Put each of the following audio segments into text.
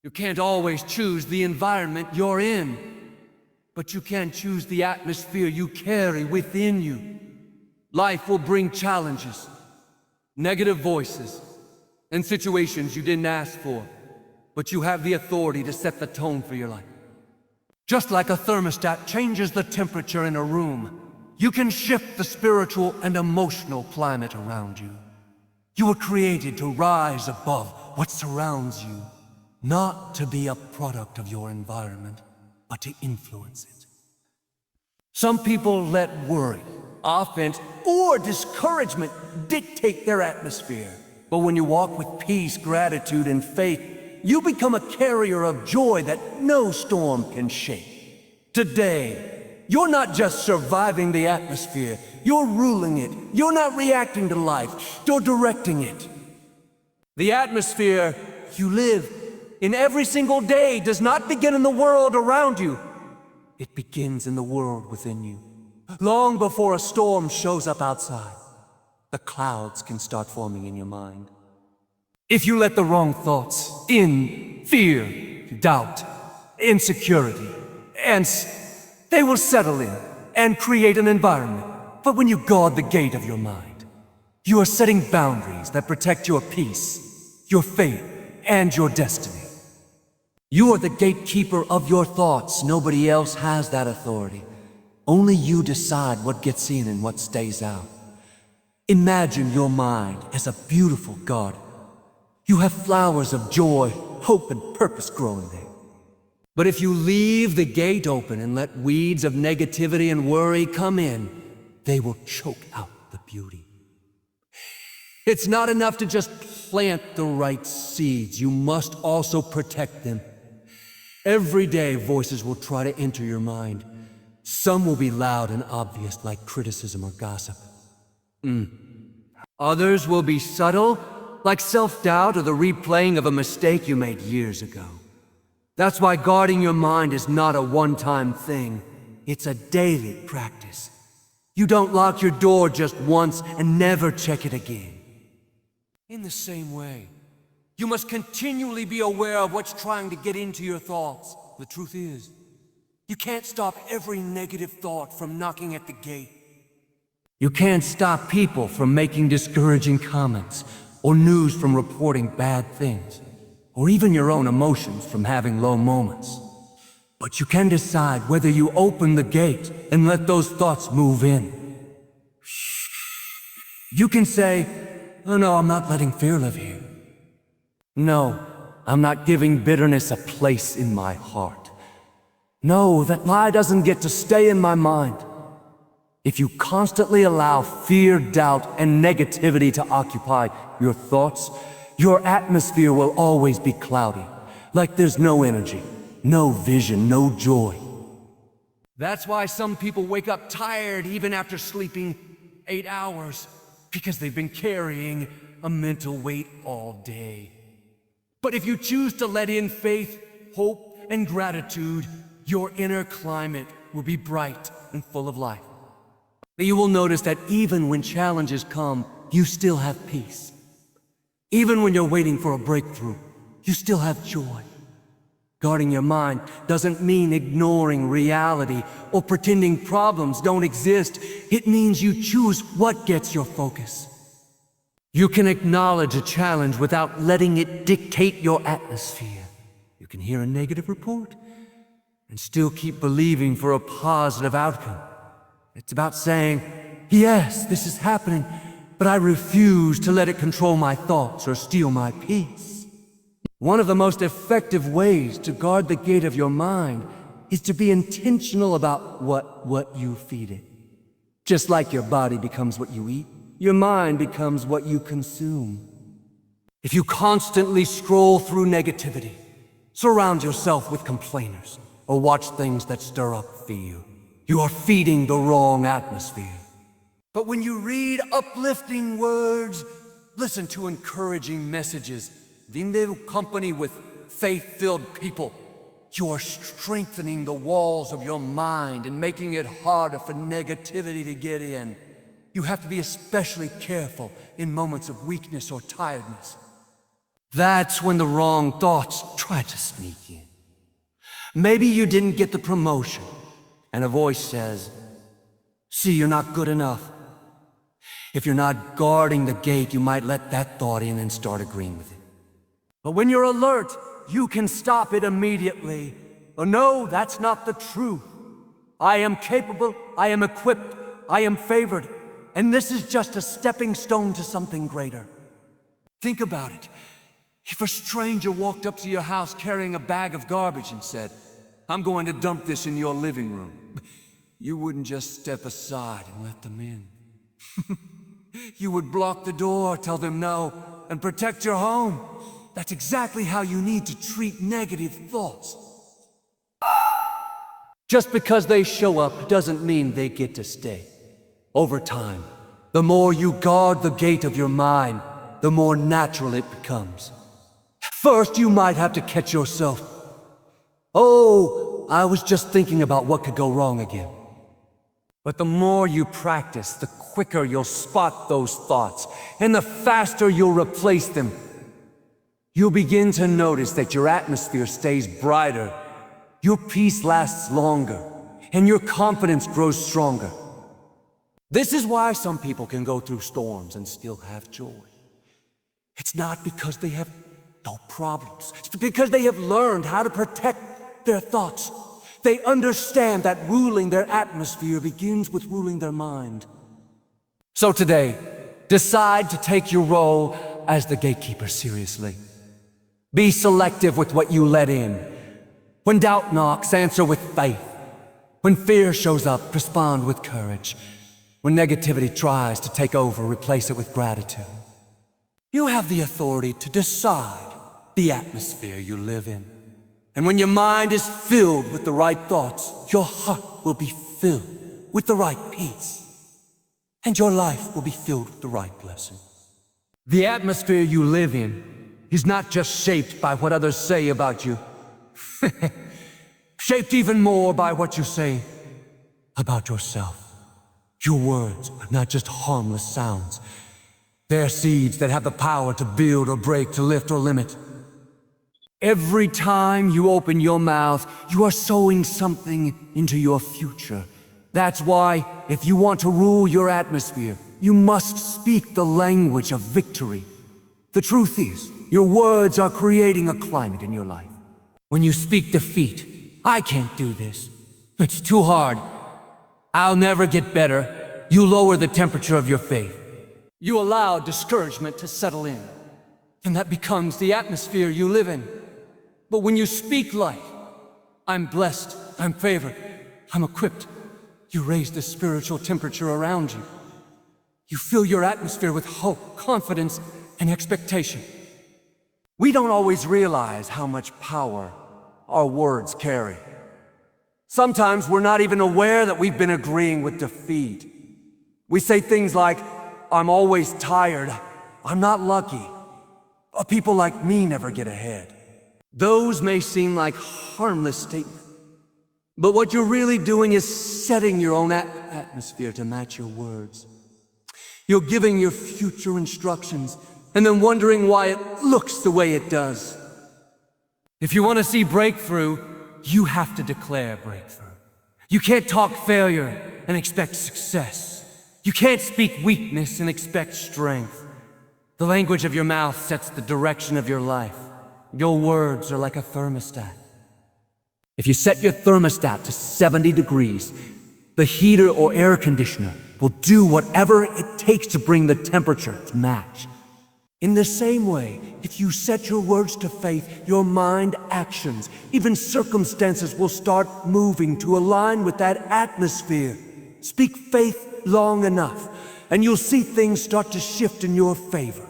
You can't always choose the environment you're in, but you can choose the atmosphere you carry within you. Life will bring challenges, negative voices, and situations you didn't ask for, but you have the authority to set the tone for your life. Just like a thermostat changes the temperature in a room, you can shift the spiritual and emotional climate around you. You were created to rise above what surrounds you, not to be a product of your environment, but to influence it. Some people let worry, offense, or discouragement dictate their atmosphere. But when you walk with peace, gratitude, and faith, you become a carrier of joy that no storm can shake. Today, you're not just surviving the atmosphere, you're ruling it. You're not reacting to life, you're directing it. The atmosphere you live in every single day does not begin in the world around you. It begins in the world within you. Long before a storm shows up outside, the clouds can start forming in your mind. If you let the wrong thoughts in, fear, doubt, insecurity, and they will settle in and create an environment. But when you guard the gate of your mind, you are setting boundaries that protect your peace, your faith, and your destiny. You are the gatekeeper of your thoughts. Nobody else has that authority. Only you decide what gets in and what stays out. Imagine your mind as a beautiful garden. You have flowers of joy, hope, and purpose growing there. But if you leave the gate open and let weeds of negativity and worry come in, they will choke out the beauty. It's not enough to just plant the right seeds. You must also protect them. Every day, voices will try to enter your mind. Some will be loud and obvious, like criticism or gossip. Others will be subtle, like self-doubt or the replaying of a mistake you made years ago. That's why guarding your mind is not a one-time thing. It's a daily practice. You don't lock your door just once and never check it again. In the same way, you must continually be aware of what's trying to get into your thoughts. The truth is, you can't stop every negative thought from knocking at the gate. You can't stop people from making discouraging comments, or news from reporting bad things, or even your own emotions from having low moments. But you can decide whether you open the gate and let those thoughts move in. You can say, "Oh no, I'm not letting fear live here. No, I'm not giving bitterness a place in my heart. No, that lie doesn't get to stay in my mind." If you constantly allow fear, doubt, and negativity to occupy your thoughts, your atmosphere will always be cloudy, like there's no energy, no vision, no joy. That's why some people wake up tired even after sleeping 8 hours, because they've been carrying a mental weight all day. But if you choose to let in faith, hope, and gratitude, your inner climate will be bright and full of life. You will notice that even when challenges come, you still have peace. Even when you're waiting for a breakthrough, you still have joy. Guarding your mind doesn't mean ignoring reality or pretending problems don't exist. It means you choose what gets your focus. You can acknowledge a challenge without letting it dictate your atmosphere. You can hear a negative report and still keep believing for a positive outcome. It's about saying, "Yes, this is happening, but I refuse to let it control my thoughts or steal my peace." One of the most effective ways to guard the gate of your mind is to be intentional about what you feed it. Just like your body becomes what you eat, your mind becomes what you consume. If you constantly scroll through negativity, surround yourself with complainers, or watch things that stir up fear, you are feeding the wrong atmosphere. But when you read uplifting words, listen to encouraging messages, live company with faith-filled people, you are strengthening the walls of your mind and making it harder for negativity to get in. You have to be especially careful in moments of weakness or tiredness. That's when the wrong thoughts try to sneak in. Maybe you didn't get the promotion, and a voice says, "See, you're not good enough." If you're not guarding the gate, you might let that thought in and start agreeing with it. But when you're alert, you can stop it immediately. Oh no, that's not the truth. I am capable, I am equipped, I am favored, and this is just a stepping stone to something greater. Think about it. If a stranger walked up to your house carrying a bag of garbage and said, "I'm going to dump this in your living room," you wouldn't just step aside and let them in. You would block the door, tell them no, and protect your home. That's exactly how you need to treat negative thoughts. Just because they show up doesn't mean they get to stay. Over time, the more you guard the gate of your mind, the more natural it becomes. First, you might have to catch yourself. "Oh, I was just thinking about what could go wrong again." But the more you practice, the quicker you'll spot those thoughts, and the faster you'll replace them. You'll begin to notice that your atmosphere stays brighter, your peace lasts longer, and your confidence grows stronger. This is why some people can go through storms and still have joy. It's not because they have no problems. It's because they have learned how to protect their thoughts. They understand that ruling their atmosphere begins with ruling their mind. So today, decide to take your role as the gatekeeper seriously. Be selective with what you let in. When doubt knocks, answer with faith. When fear shows up, respond with courage. When negativity tries to take over, replace it with gratitude. You have the authority to decide the atmosphere you live in. And when your mind is filled with the right thoughts, your heart will be filled with the right peace. And your life will be filled with the right blessing. The atmosphere you live in is not just shaped by what others say about you. Shaped even more by what you say about yourself. Your words are not just harmless sounds. They're seeds that have the power to build or break, to lift or limit. Every time you open your mouth, you are sowing something into your future. That's why, if you want to rule your atmosphere, you must speak the language of victory. The truth is, your words are creating a climate in your life. When you speak defeat, "I can't do this. It's too hard. I'll never get better," you lower the temperature of your faith. You allow discouragement to settle in, and that becomes the atmosphere you live in. But when you speak life, "I'm blessed, I'm favored, I'm equipped," you raise the spiritual temperature around you. You fill your atmosphere with hope, confidence, and expectation. We don't always realize how much power our words carry. Sometimes we're not even aware that we've been agreeing with defeat. We say things like, "I'm always tired, I'm not lucky, people like me never get ahead." Those may seem like harmless statements, but what you're really doing is setting your own atmosphere to match your words. You're giving your future instructions and then wondering why it looks the way it does. If you want to see breakthrough, you have to declare breakthrough. You can't talk failure and expect success. You can't speak weakness and expect strength. The language of your mouth sets the direction of your life. Your words are like a thermostat. If you set your thermostat to 70 degrees, the heater or air conditioner will do whatever it takes to bring the temperature to match. In the same way, if you set your words to faith, your mind actions, even circumstances will start moving to align with that atmosphere. Speak faith long enough, and you'll see things start to shift in your favor.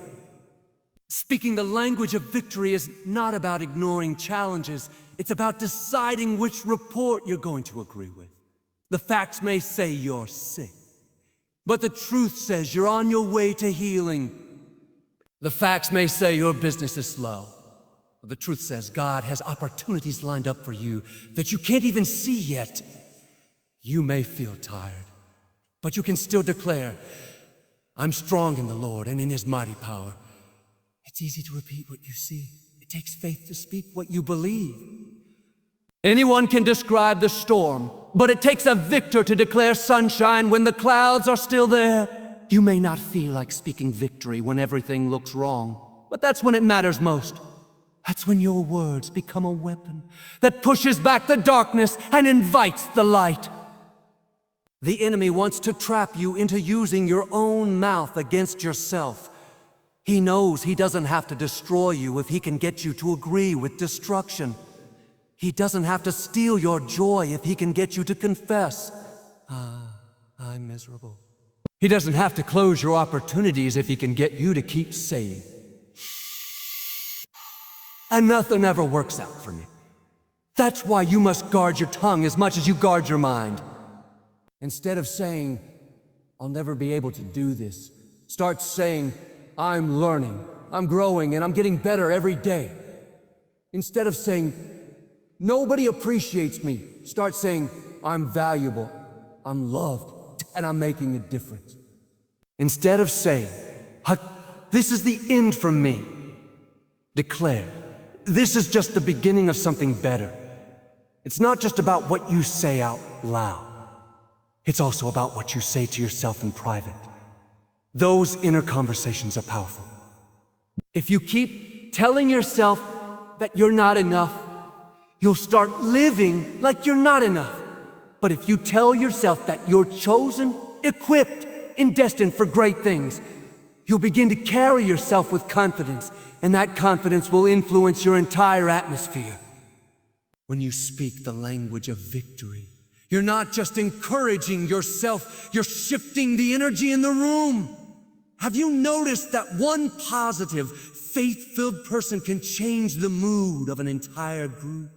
Speaking the language of victory is not about ignoring challenges. It's about deciding which report you're going to agree with. The facts may say you're sick, but the truth says you're on your way to healing. The facts may say your business is slow, but the truth says God has opportunities lined up for you that you can't even see yet. You may feel tired, but you can still declare, "I'm strong in the Lord and in His mighty power." It's It's easy to repeat what you see. It takes faith to speak what you believe. Anyone can describe the storm, but it takes a victor to declare sunshine when the clouds are still there. You may not feel like speaking victory when everything looks wrong, but that's when it matters most. That's when your words become a weapon that pushes back the darkness and invites the light. The enemy wants to trap you into using your own mouth against yourself. He knows he doesn't have to destroy you if he can get you to agree with destruction. He doesn't have to steal your joy if he can get you to confess, I'm miserable. He doesn't have to close your opportunities if he can get you to keep saying, and nothing ever works out for me. That's why you must guard your tongue as much as you guard your mind. Instead of saying, I'll never be able to do this, start saying, I'm learning, I'm growing, and I'm getting better every day. Instead of saying, nobody appreciates me, start saying, I'm valuable, I'm loved, and I'm making a difference. Instead of saying, this is the end for me, declare, this is just the beginning of something better. It's not just about what you say out loud. It's also about what you say to yourself in private. Those inner conversations are powerful. If you keep telling yourself that you're not enough, you'll start living like you're not enough. But if you tell yourself that you're chosen, equipped, and destined for great things, you'll begin to carry yourself with confidence, and that confidence will influence your entire atmosphere. When you speak the language of victory, you're not just encouraging yourself, you're shifting the energy in the room. Have you noticed that one positive, faith-filled person can change the mood of an entire group?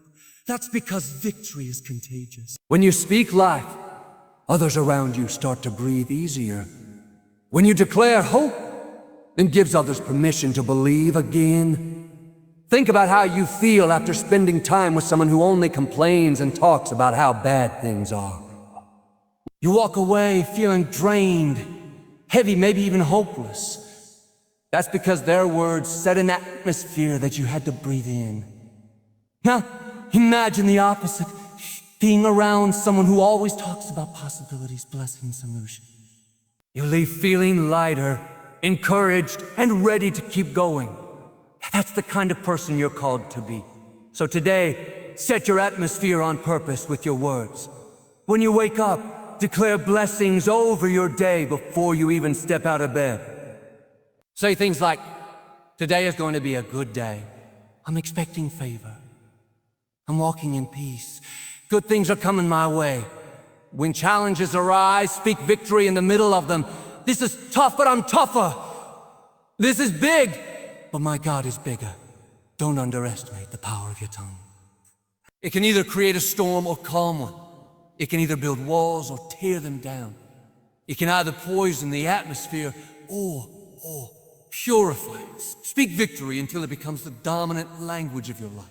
That's because victory is contagious. When you speak life, others around you start to breathe easier. When you declare hope, it gives others permission to believe again. Think about how you feel after spending time with someone who only complains and talks about how bad things are. You walk away feeling drained, heavy, maybe even hopeless. That's because their words set an atmosphere that you had to breathe in. Now, imagine the opposite, being around someone who always talks about possibilities, blessings, solutions. You leave feeling lighter, encouraged, and ready to keep going. That's the kind of person you're called to be. So today, set your atmosphere on purpose with your words. When you wake up, declare blessings over your day before you even step out of bed. Say things like, today is going to be a good day. I'm expecting favor. I'm walking in peace. Good things are coming my way. When challenges arise, speak victory in the middle of them. This is tough, but I'm tougher. This is big, but my God is bigger. Don't underestimate the power of your tongue. It can either create a storm or calm one. It can either build walls or tear them down. It can either poison the atmosphere or purify it. Speak victory until it becomes the dominant language of your life.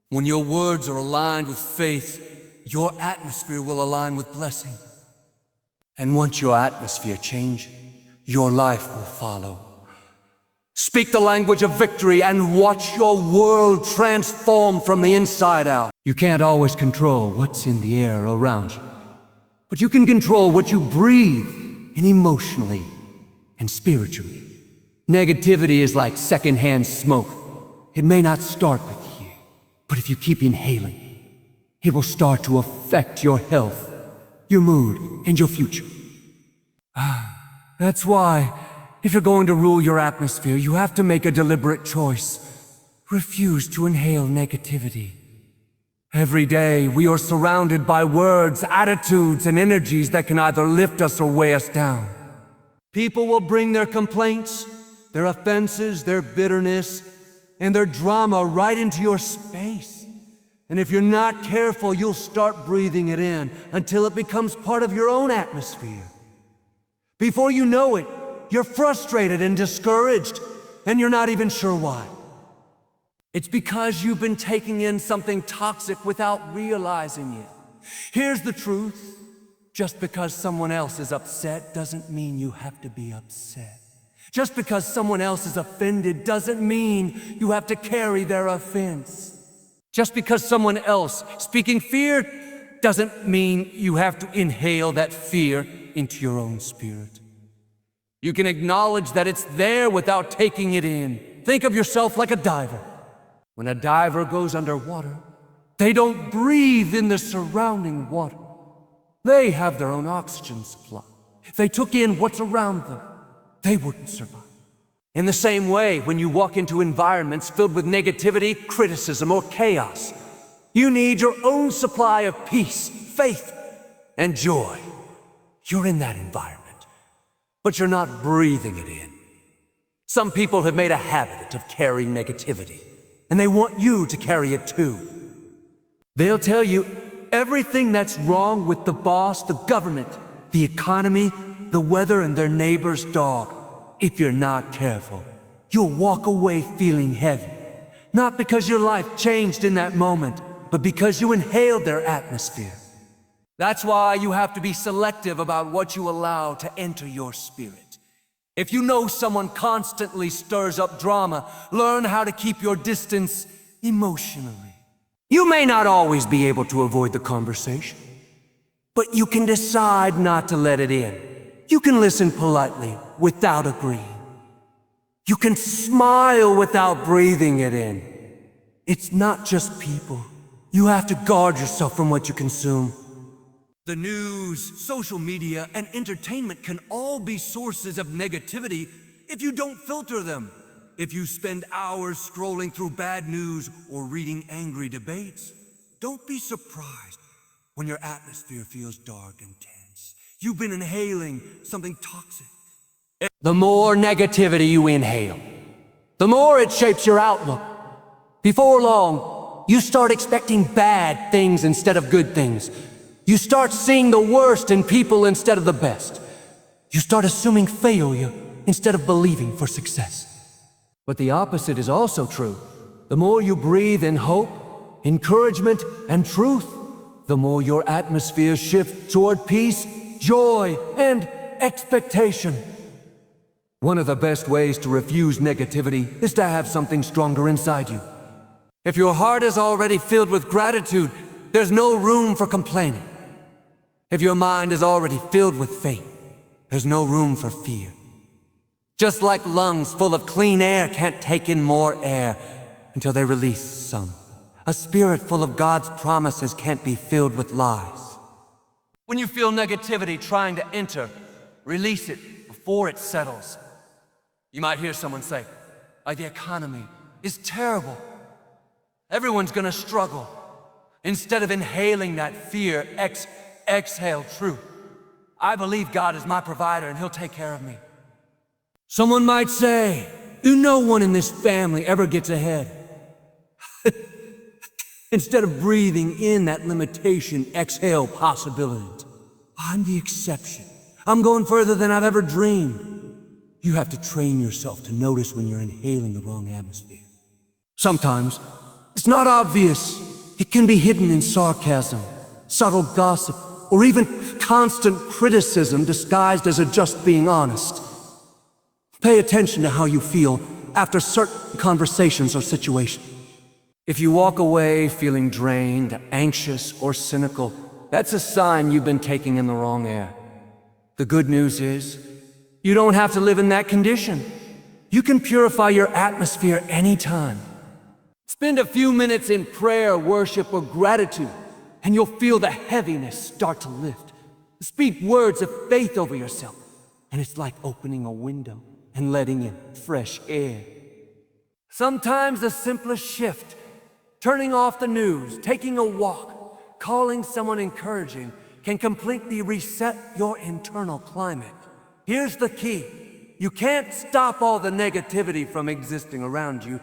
When your words are aligned with faith, your atmosphere will align with blessing. And once your atmosphere changes, your life will follow. Speak the language of victory and watch your world transform from the inside out. You can't always control what's in the air around you, but you can control what you breathe in emotionally and spiritually. Negativity is like secondhand smoke. It may not start with you, but if you keep inhaling, it will start to affect your health, your mood, and your future. That's why, if you're going to rule your atmosphere, you have to make a deliberate choice. Refuse to inhale negativity. Every day, we are surrounded by words, attitudes, and energies that can either lift us or weigh us down. People will bring their complaints, their offenses, their bitterness, and their drama right into your space. And if you're not careful, you'll start breathing it in until it becomes part of your own atmosphere. Before you know it, you're frustrated and discouraged, and you're not even sure why. It's because you've been taking in something toxic without realizing it. Here's the truth. Just because someone else is upset doesn't mean you have to be upset. Just because someone else is offended doesn't mean you have to carry their offense. Just because someone else speaking fear doesn't mean you have to inhale that fear into your own spirit. You can acknowledge that it's there without taking it in. Think of yourself like a diver. When a diver goes underwater, they don't breathe in the surrounding water. They have their own oxygen supply. If they took in what's around them, they wouldn't survive. In the same way, when you walk into environments filled with negativity, criticism, or chaos, you need your own supply of peace, faith, and joy. You're in that environment, but you're not breathing it in. Some people have made a habit of carrying negativity, and they want you to carry it too. They'll tell you everything that's wrong with the boss, the government, the economy, the weather, and their neighbor's dog. If you're not careful, you'll walk away feeling heavy. Not because your life changed in that moment, but because you inhaled their atmosphere. That's why you have to be selective about what you allow to enter your spirit. If you know someone constantly stirs up drama, learn how to keep your distance emotionally. You may not always be able to avoid the conversation, but you can decide not to let it in. You can listen politely without agreeing. You can smile without breathing it in. It's not just people. You have to guard yourself from what you consume. The news, social media, and entertainment can all be sources of negativity if you don't filter them. If you spend hours scrolling through bad news or reading angry debates, don't be surprised when your atmosphere feels dark and tense. You've been inhaling something toxic. The more negativity you inhale, the more it shapes your outlook. Before long, you start expecting bad things instead of good things. You start seeing the worst in people instead of the best. You start assuming failure instead of believing for success. But the opposite is also true. The more you breathe in hope, encouragement, and truth, the more your atmosphere shifts toward peace, joy, and expectation. One of the best ways to refuse negativity is to have something stronger inside you. If your heart is already filled with gratitude, there's no room for complaining. If your mind is already filled with faith, there's no room for fear. Just like lungs full of clean air can't take in more air until they release some, a spirit full of God's promises can't be filled with lies. When you feel negativity trying to enter, release it before it settles. You might hear someone say, the economy is terrible. Everyone's gonna struggle. Instead of inhaling that fear, exhale truth. I believe God is my provider and He'll take care of me. Someone might say, no one in this family ever gets ahead. Instead of breathing in that limitation, exhale possibilities. I'm the exception. I'm going further than I've ever dreamed. You have to train yourself to notice when you're inhaling the wrong atmosphere. Sometimes, it's not obvious. It can be hidden in sarcasm, subtle gossip, or even constant criticism disguised as just being honest. Pay attention to how you feel after certain conversations or situations. If you walk away feeling drained, anxious, or cynical, that's a sign you've been taking in the wrong air. The good news is, you don't have to live in that condition. You can purify your atmosphere anytime. Spend a few minutes in prayer, worship, or gratitude, and you'll feel the heaviness start to lift. Speak words of faith over yourself, and it's like opening a window and letting in fresh air. Sometimes the simplest shift, turning off the news, taking a walk, calling someone encouraging, can completely reset your internal climate. Here's the key. You can't stop all the negativity from existing around you,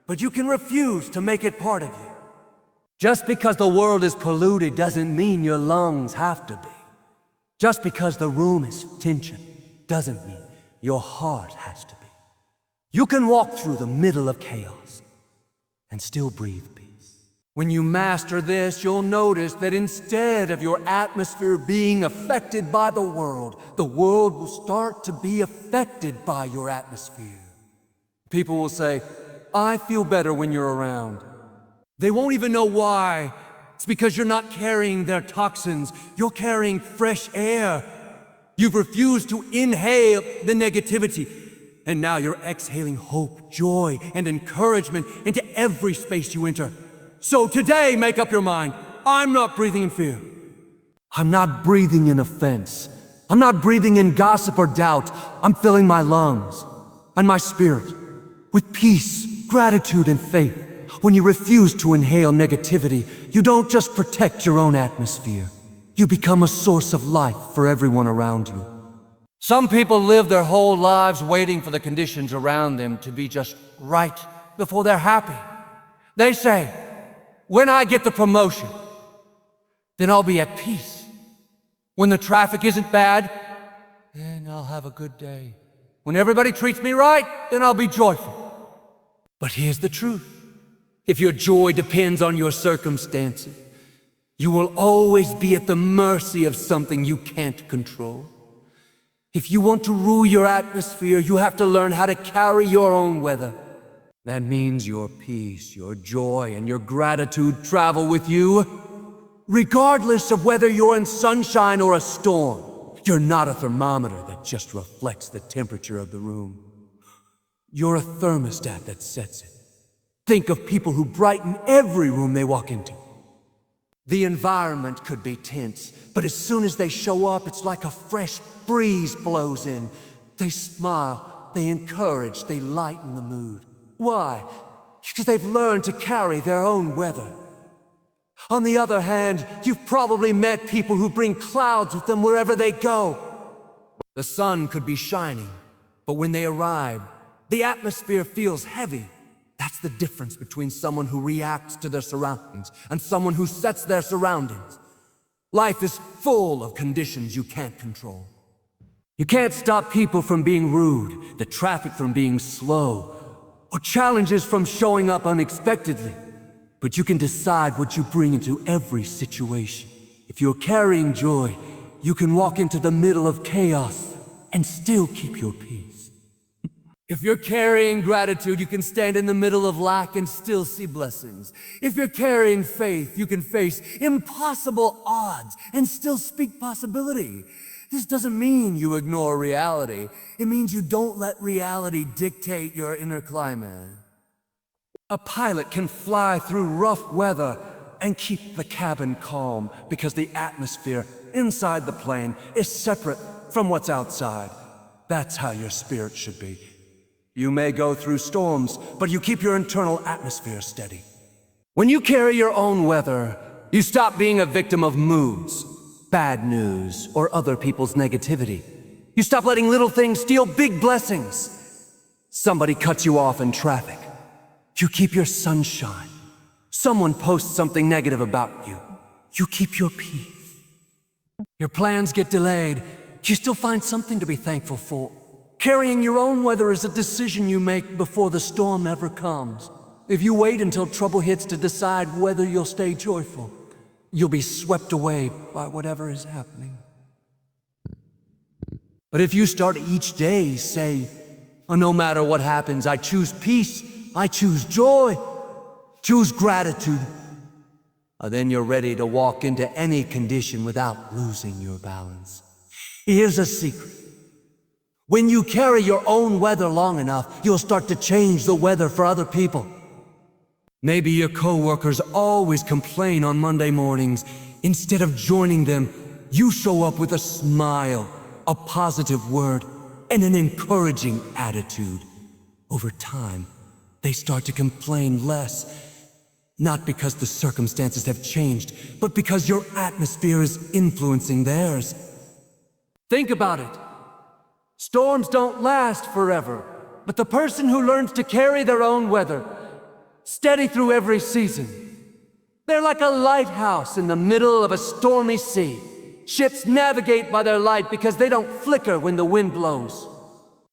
but you can refuse to make it part of you. Just because the world is polluted doesn't mean your lungs have to be. Just because the room is tension doesn't mean your heart has to be. You can walk through the middle of chaos and still breathe peace. When you master this, you'll notice that instead of your atmosphere being affected by the world will start to be affected by your atmosphere. People will say, "I feel better when you're around." They won't even know why. It's because you're not carrying their toxins. You're carrying fresh air. You've refused to inhale the negativity, and now you're exhaling hope, joy, and encouragement into every space you enter. So today, make up your mind. I'm not breathing in fear. I'm not breathing in offense. I'm not breathing in gossip or doubt. I'm filling my lungs and my spirit with peace, gratitude, and faith. When you refuse to inhale negativity, you don't just protect your own atmosphere. You become a source of life for everyone around you. Some people live their whole lives waiting for the conditions around them to be just right before they're happy. They say, "When I get the promotion, then I'll be at peace. When the traffic isn't bad, then I'll have a good day. When everybody treats me right, then I'll be joyful." But here's the truth. If your joy depends on your circumstances, you will always be at the mercy of something you can't control. If you want to rule your atmosphere, you have to learn how to carry your own weather. That means your peace, your joy, and your gratitude travel with you, regardless of whether you're in sunshine or a storm. You're not a thermometer that just reflects the temperature of the room. You're a thermostat that sets it. Think of people who brighten every room they walk into. The environment could be tense, but as soon as they show up, it's like a fresh breeze blows in. They smile, they encourage, they lighten the mood. Why? Because they've learned to carry their own weather. On the other hand, you've probably met people who bring clouds with them wherever they go. The sun could be shining, but when they arrive, the atmosphere feels heavy. That's the difference between someone who reacts to their surroundings and someone who sets their surroundings. Life is full of conditions you can't control. You can't stop people from being rude, the traffic from being slow, or challenges from showing up unexpectedly. But you can decide what you bring into every situation. If you're carrying joy, you can walk into the middle of chaos and still keep your peace. If you're carrying gratitude, you can stand in the middle of lack and still see blessings. If you're carrying faith, you can face impossible odds and still speak possibility. This doesn't mean you ignore reality. It means you don't let reality dictate your inner climate. A pilot can fly through rough weather and keep the cabin calm because the atmosphere inside the plane is separate from what's outside. That's how your spirit should be. You may go through storms, but you keep your internal atmosphere steady. When you carry your own weather, you stop being a victim of moods, bad news, or other people's negativity. You stop letting little things steal big blessings. Somebody cuts you off in traffic. You keep your sunshine. Someone posts something negative about you. You keep your peace. Your plans get delayed. You still find something to be thankful for. Carrying your own weather is a decision you make before the storm ever comes. If you wait until trouble hits to decide whether you'll stay joyful, you'll be swept away by whatever is happening. But if you start each day say, "Oh, no matter what happens, I choose peace, I choose joy, choose gratitude," then you're ready to walk into any condition without losing your balance. Here's a secret. When you carry your own weather long enough, you'll start to change the weather for other people. Maybe your coworkers always complain on Monday mornings. Instead of joining them, you show up with a smile, a positive word, and an encouraging attitude. Over time, they start to complain less, not because the circumstances have changed, but because your atmosphere is influencing theirs. Think about it. Storms don't last forever, but the person who learns to carry their own weather, steady through every season, they're like a lighthouse in the middle of a stormy sea. Ships navigate by their light because they don't flicker when the wind blows.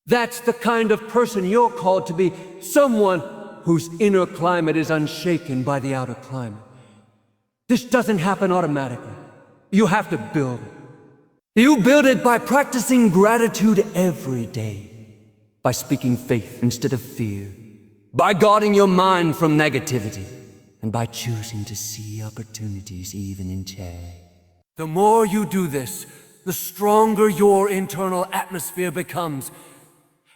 That's the kind of person you're called to be, someone whose inner climate is unshaken by the outer climate. This doesn't happen automatically. You have to build it. You build it by practicing gratitude every day, by speaking faith instead of fear, by guarding your mind from negativity, and by choosing to see opportunities even in change. The more you do this, the stronger your internal atmosphere becomes,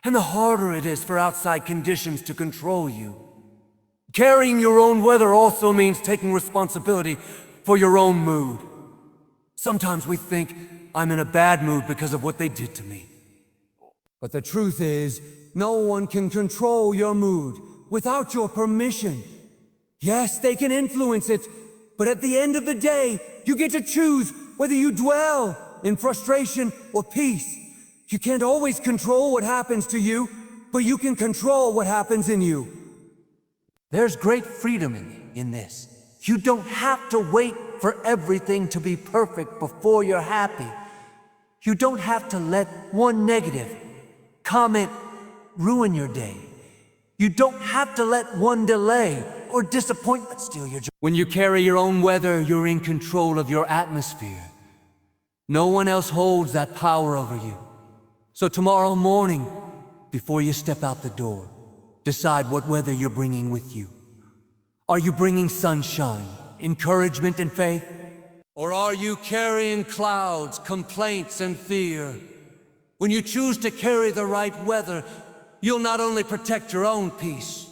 and the harder it is for outside conditions to control you. Carrying your own weather also means taking responsibility for your own mood. Sometimes we think, I'm in a bad mood because of what they did to me. But the truth is, no one can control your mood without your permission. Yes, they can influence it, but at the end of the day, you get to choose whether you dwell in frustration or peace. You can't always control what happens to you, but you can control what happens in you. There's great freedom in this. You don't have to wait for everything to be perfect before you're happy. You don't have to let one negative comment ruin your day. You don't have to let one delay or disappointment steal your joy. When you carry your own weather, you're in control of your atmosphere. No one else holds that power over you. So tomorrow morning, before you step out the door, decide what weather you're bringing with you. Are you bringing sunshine, encouragement, and faith? Or are you carrying clouds, complaints, and fear? When you choose to carry the right weather, you'll not only protect your own peace,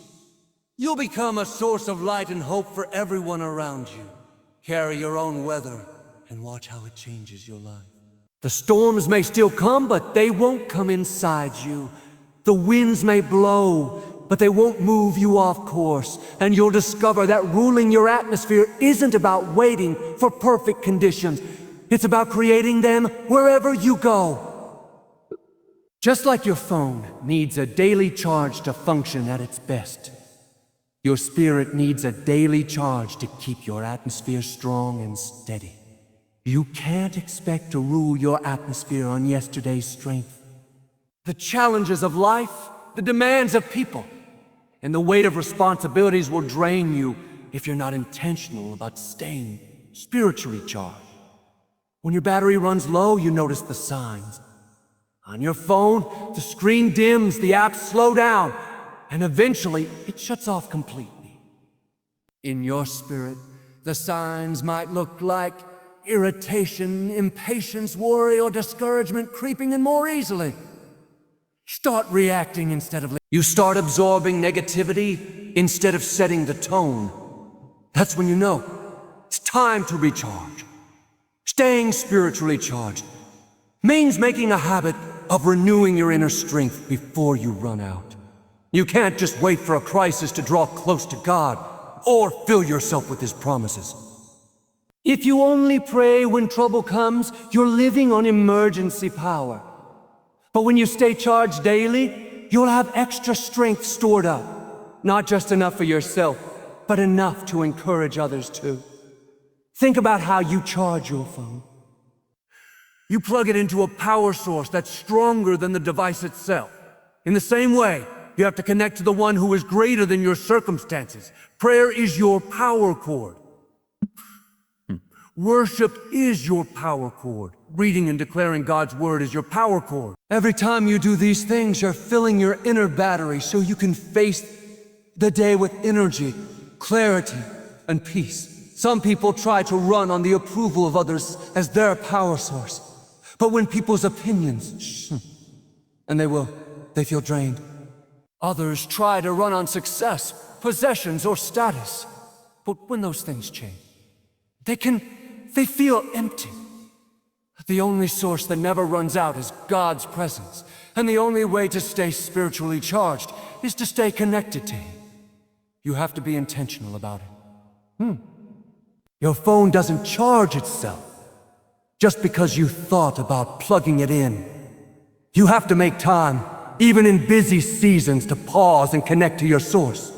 you'll become a source of light and hope for everyone around you. Carry your own weather and watch how it changes your life. The storms may still come, but they won't come inside you. The winds may blow, but they won't move you off course. And you'll discover that ruling your atmosphere isn't about waiting for perfect conditions. It's about creating them wherever you go. Just like your phone needs a daily charge to function at its best, your spirit needs a daily charge to keep your atmosphere strong and steady. You can't expect to rule your atmosphere on yesterday's strength. The challenges of life, the demands of people, and the weight of responsibilities will drain you if you're not intentional about staying spiritually charged. When your battery runs low, you notice the signs. On your phone, the screen dims, the apps slow down, and eventually it shuts off completely. In your spirit, the signs might look like irritation, impatience, worry, or discouragement creeping in more easily. Start reacting instead of... You start absorbing negativity instead of setting the tone. That's when you know it's time to recharge. Staying spiritually charged means making a habit of renewing your inner strength before you run out. You can't just wait for a crisis to draw close to God or fill yourself with His promises. If you only pray when trouble comes, you're living on emergency power. But when you stay charged daily, you'll have extra strength stored up. Not just enough for yourself, but enough to encourage others too. Think about how you charge your phone. You plug it into a power source that's stronger than the device itself. In the same way, you have to connect to the one who is greater than your circumstances. Prayer is your power cord. Worship is your power cord. Reading and declaring God's word is your power cord. Every time you do these things, you're filling your inner battery so you can face the day with energy, clarity, and peace. Some people try to run on the approval of others as their power source. But when people's opinions, and they feel drained. Others try to run on success, possessions, or status. But when those things change, they feel empty. The only source that never runs out is God's presence. And the only way to stay spiritually charged is to stay connected to Him. You have to be intentional about it. Your phone doesn't charge itself just because you thought about plugging it in. You have to make time, even in busy seasons, to pause and connect to your source.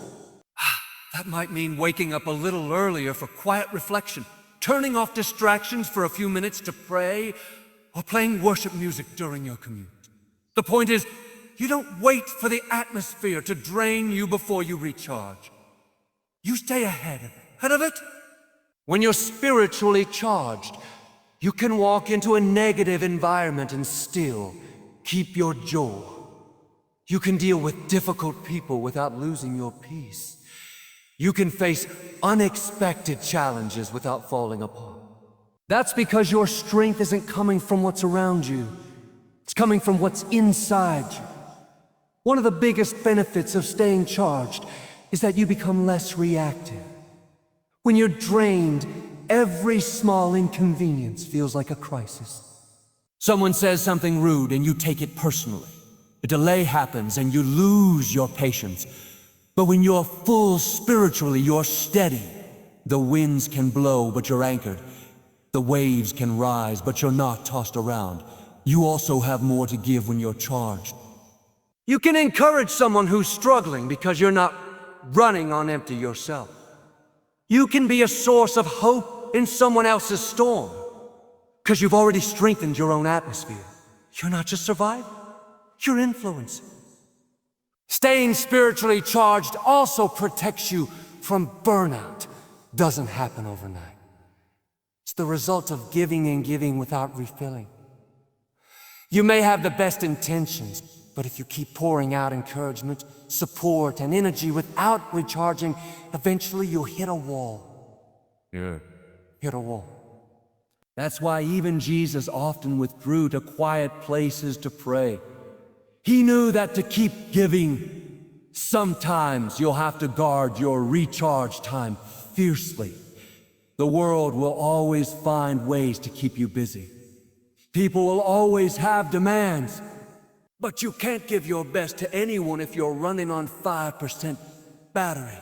That might mean waking up a little earlier for quiet reflection, turning off distractions for a few minutes to pray, or playing worship music during your commute. The point is, you don't wait for the atmosphere to drain you before you recharge. You stay ahead of it. When you're spiritually charged, you can walk into a negative environment and still keep your joy. You can deal with difficult people without losing your peace. You can face unexpected challenges without falling apart. That's because your strength isn't coming from what's around you. It's coming from what's inside you. One of the biggest benefits of staying charged is that you become less reactive. When you're drained, every small inconvenience feels like a crisis. Someone says something rude and you take it personally. A delay happens and you lose your patience. But when you're full spiritually, you're steady. The winds can blow, but you're anchored. The waves can rise, but you're not tossed around. You also have more to give when you're charged. You can encourage someone who's struggling because you're not running on empty yourself. You can be a source of hope in someone else's storm because you've already strengthened your own atmosphere. You're not just surviving, you're influencing. Staying spiritually charged also protects you from burnout. Doesn't happen overnight. It's the result of giving and giving without refilling. You may have the best intentions, but if you keep pouring out encouragement, support, and energy without recharging, eventually you'll hit a wall. Hit a wall. That's why even Jesus often withdrew to quiet places to pray. He knew that to keep giving, sometimes you'll have to guard your recharge time fiercely. The world will always find ways to keep you busy. People will always have demands, but you can't give your best to anyone if you're running on 5% battery.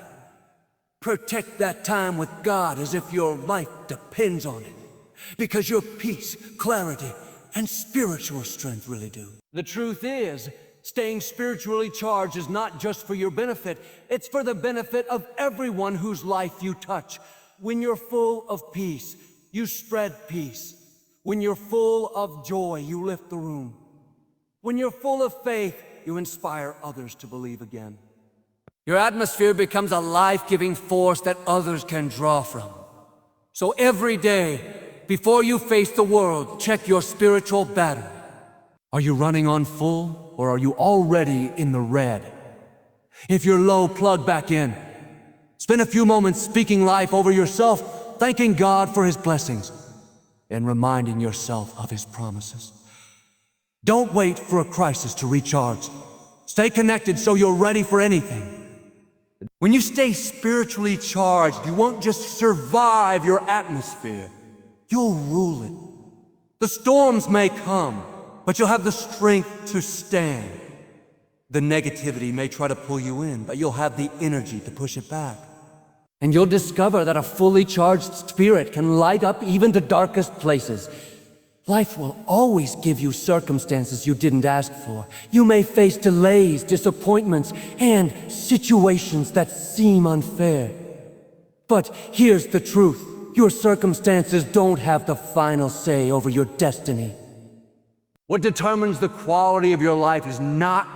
Protect that time with God as if your life depends on it, because your peace, clarity, and spiritual strength really do. The truth is, staying spiritually charged is not just for your benefit, it's for the benefit of everyone whose life you touch. When you're full of peace, you spread peace. When you're full of joy, you lift the room. When you're full of faith, you inspire others to believe again. Your atmosphere becomes a life-giving force that others can draw from. So every day, before you face the world, check your spiritual battery. Are you running on full, or are you already in the red? If you're low, plug back in. Spend a few moments speaking life over yourself, thanking God for His blessings, and reminding yourself of His promises. Don't wait for a crisis to recharge. Stay connected so you're ready for anything. When you stay spiritually charged, you won't just survive your atmosphere, you'll rule it. The storms may come, but you'll have the strength to stand. The negativity may try to pull you in, but you'll have the energy to push it back. And you'll discover that a fully charged spirit can light up even the darkest places. Life will always give you circumstances you didn't ask for. You may face delays, disappointments, and situations that seem unfair. But here's the truth. Your circumstances don't have the final say over your destiny. What determines the quality of your life is not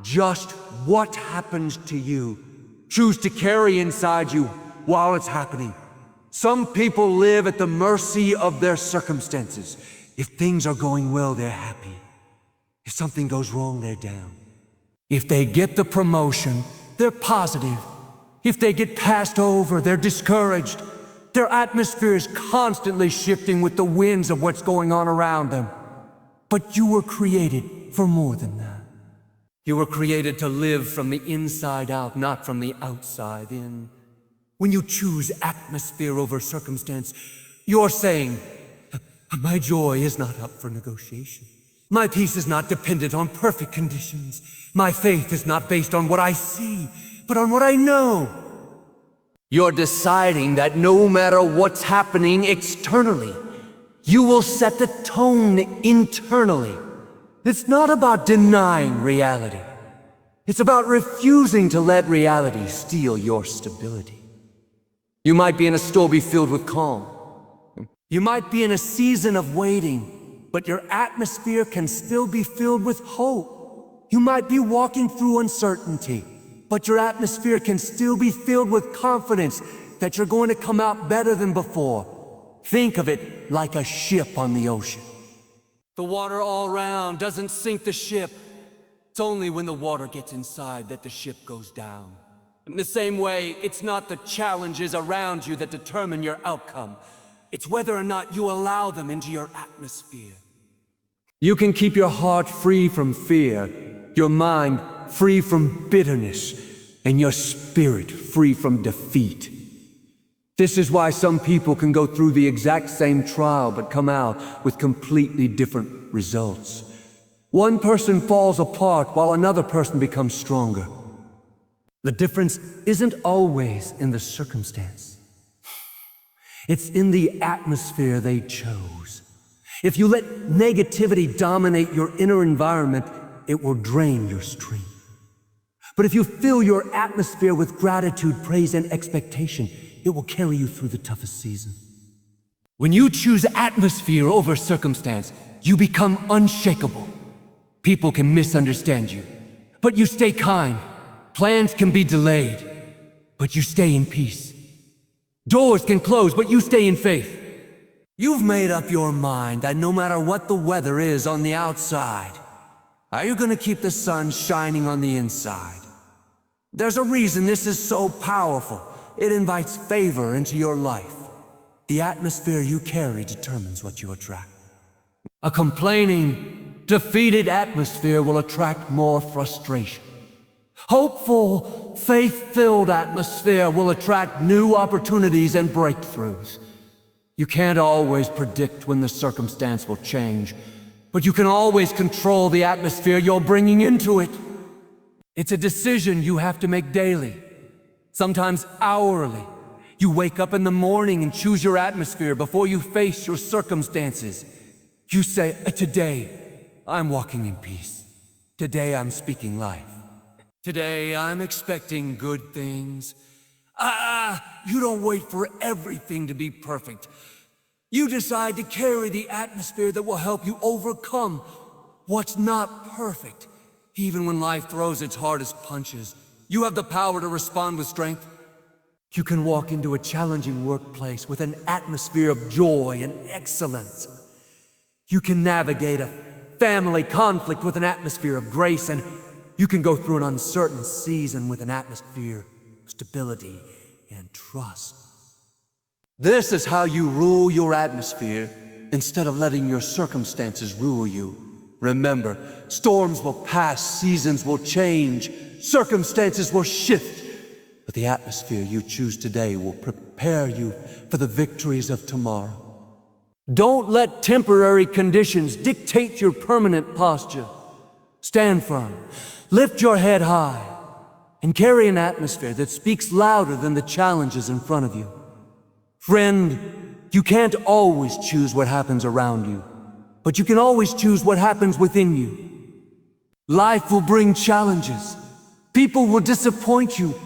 just what happens to you. Choose to carry inside you while it's happening. Some people live at the mercy of their circumstances. If things are going well, they're happy. If something goes wrong, they're down. If they get the promotion, they're positive. If they get passed over, they're discouraged. Their atmosphere is constantly shifting with the winds of what's going on around them. But you were created for more than that. You were created to live from the inside out, not from the outside in. When you choose atmosphere over circumstance, you're saying, my joy is not up for negotiation. My peace is not dependent on perfect conditions. My faith is not based on what I see, but on what I know. You're deciding that no matter what's happening externally, you will set the tone internally. It's not about denying reality. It's about refusing to let reality steal your stability. You might be in a storm filled with calm. You might be in a season of waiting, but your atmosphere can still be filled with hope. You might be walking through uncertainty, but your atmosphere can still be filled with confidence that you're going to come out better than before. Think of it like a ship on the ocean. The water all around doesn't sink the ship. It's only when the water gets inside that the ship goes down. In the same way, it's not the challenges around you that determine your outcome. It's whether or not you allow them into your atmosphere. You can keep your heart free from fear, your mind free from bitterness, and your spirit free from defeat. This is why some people can go through the exact same trial but come out with completely different results. One person falls apart while another person becomes stronger. The difference isn't always in the circumstance. It's in the atmosphere they chose. If you let negativity dominate your inner environment, it will drain your strength. But if you fill your atmosphere with gratitude, praise, and expectation, it will carry you through the toughest season. When you choose atmosphere over circumstance, you become unshakable. People can misunderstand you, but you stay kind. Plans can be delayed, but you stay in peace. Doors can close, but you stay in faith. You've made up your mind that no matter what the weather is on the outside, are you going to keep the sun shining on the inside? There's a reason this is so powerful. It invites favor into your life. The atmosphere you carry determines what you attract. A complaining, defeated atmosphere will attract more frustration. Hopeful, faith-filled atmosphere will attract new opportunities and breakthroughs. You can't always predict when the circumstance will change, but you can always control the atmosphere you're bringing into it. It's a decision you have to make daily, sometimes hourly. You wake up in the morning and choose your atmosphere before you face your circumstances. You say, today, I'm walking in peace. Today, I'm speaking life. Today, I'm expecting good things. You don't wait for everything to be perfect. You decide to carry the atmosphere that will help you overcome what's not perfect. Even when life throws its hardest punches, you have the power to respond with strength. You can walk into a challenging workplace with an atmosphere of joy and excellence. You can navigate a family conflict with an atmosphere of grace, and you can go through an uncertain season with an atmosphere of stability and trust. This is how you rule your atmosphere instead of letting your circumstances rule you. Remember, storms will pass, seasons will change, circumstances will shift, but the atmosphere you choose today will prepare you for the victories of tomorrow. Don't let temporary conditions dictate your permanent posture. Stand firm, lift your head high, and carry an atmosphere that speaks louder than the challenges in front of you. Friend, you can't always choose what happens around you, but you can always choose what happens within you. Life will bring challenges. People will disappoint you,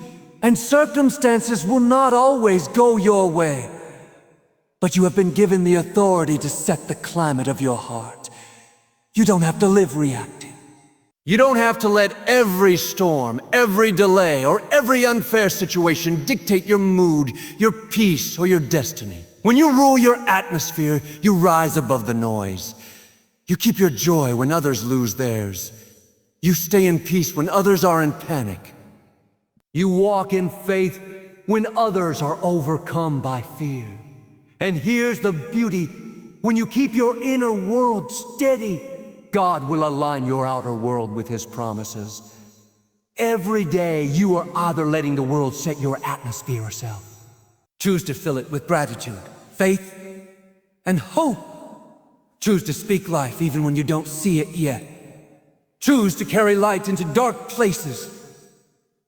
and circumstances will not always go your way. But you have been given the authority to set the climate of your heart. You don't have to live reacting. You don't have to let every storm, every delay, or every unfair situation dictate your mood, your peace, or your destiny. When you rule your atmosphere, you rise above the noise. You keep your joy when others lose theirs. You stay in peace when others are in panic. You walk in faith when others are overcome by fear. And here's the beauty: when you keep your inner world steady, God will align your outer world with His promises. Every day, you are either letting the world set your atmosphere or self. Choose to fill it with gratitude, faith, and hope. Choose to speak life even when you don't see it yet. Choose to carry light into dark places.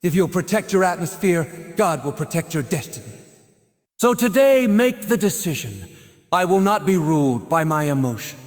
If you'll protect your atmosphere, God will protect your destiny. So today, make the decision. I will not be ruled by my emotions.